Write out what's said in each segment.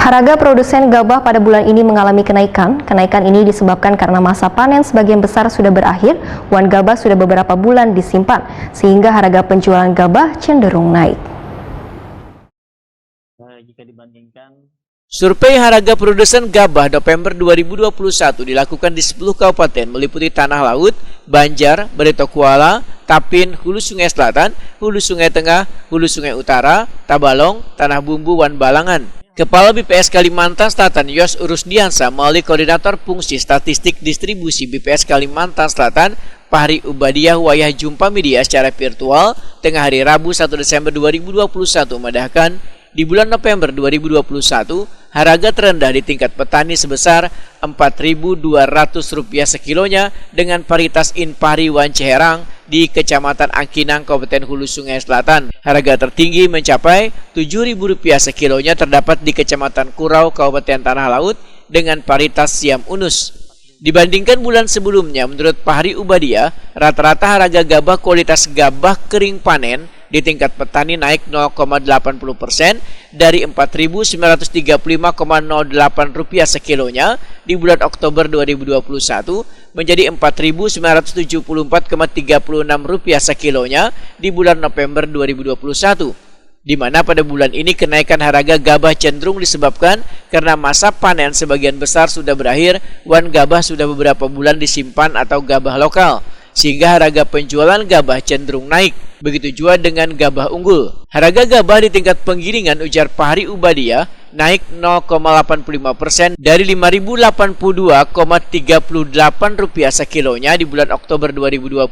Harga produsen gabah pada bulan ini mengalami kenaikan. Kenaikan ini disebabkan karena masa panen sebagian besar sudah berakhir, wan gabah sudah beberapa bulan disimpan, sehingga harga penjualan gabah cenderung naik. Jika dibandingkan survei harga produsen gabah November 2021 dilakukan di 10 kabupaten meliputi Tanah Laut, Banjar, Barito Kuala, Tapin, Hulu Sungai Selatan, Hulu Sungai Tengah, Hulu Sungai Utara, Tabalong, Tanah Bumbu, Wan Balangan. Kepala BPS Kalimantan Selatan Yos Urusdiansa melalui Koordinator Fungsi Statistik Distribusi BPS Kalimantan Selatan Fahri Ubadiah wayah jumpa media secara virtual tengah hari Rabu 1 Desember 2021 mendahkan di bulan November 2021, harga terendah di tingkat petani sebesar Rp4.200 sekilonya dengan paritas Inpari Wan Ciherang di Kecamatan Angkinang, Kabupaten Hulu Sungai Selatan. Harga tertinggi mencapai Rp7.000 sekilonya terdapat di Kecamatan Kurau, Kabupaten Tanah Laut dengan paritas Siam Unus. Dibandingkan bulan sebelumnya, menurut Fahri Ubadiah, rata-rata harga gabah kualitas gabah kering panen di tingkat petani naik 0,80% dari Rp4.935,08 sekilonya di bulan Oktober 2021 menjadi Rp4.974,36 sekilonya di bulan November 2021. Di mana pada bulan ini kenaikan harga gabah cenderung disebabkan karena masa panen sebagian besar sudah berakhir, wan gabah sudah beberapa bulan disimpan atau gabah lokal, sehingga harga penjualan gabah cenderung naik. Begitu juga dengan gabah unggul. Harga gabah di tingkat penggilingan, ujar Fahri Ubadiah, naik 0,85% dari Rp5.082,38 sekilonya di bulan Oktober 2021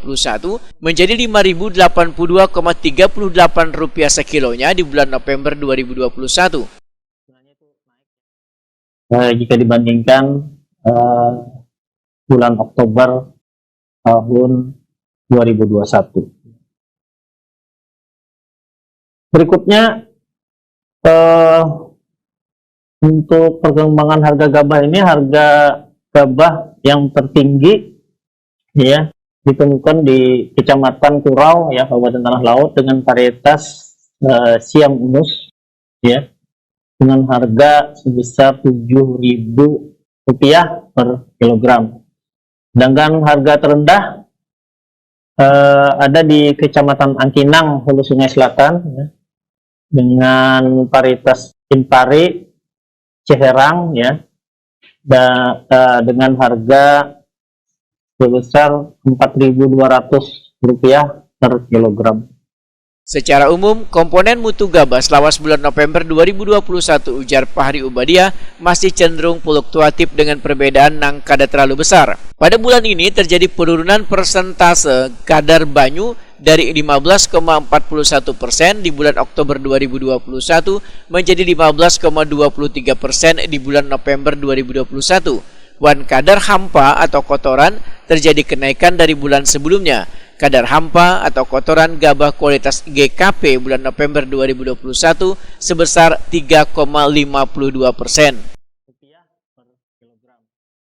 menjadi Rp5.082,38 sekilonya di bulan November 2021. Jika dibandingkan bulan Oktober tahun 2021. Berikutnya untuk perkembangan harga gabah ini, harga gabah yang tertinggi ya ditemukan di Kecamatan Kurau ya, Kabupaten Tanah Laut dengan varietas Siam Unus ya dengan harga sebesar Rp7.000 per kilogram. Sedangkan harga terendah ada di Kecamatan Angkinang, Hulu Sungai Selatan ya, dengan varietas Inpari Ciherang ya, dengan harga sebesar Rp4.200 per kilogram. Secara umum, komponen mutu gabah selama bulan November 2021, ujar Fahri Ubadiah, masih cenderung fluktuatif dengan perbedaan nang kada terlalu besar. Pada bulan ini terjadi penurunan persentase kadar banyu dari 15,41% di bulan Oktober 2021 menjadi 15,23% di bulan November 2021. Wan kadar hampa atau kotoran terjadi kenaikan dari bulan sebelumnya. Kadar hampa atau kotoran gabah kualitas GKP bulan November 2021 sebesar 3,52%.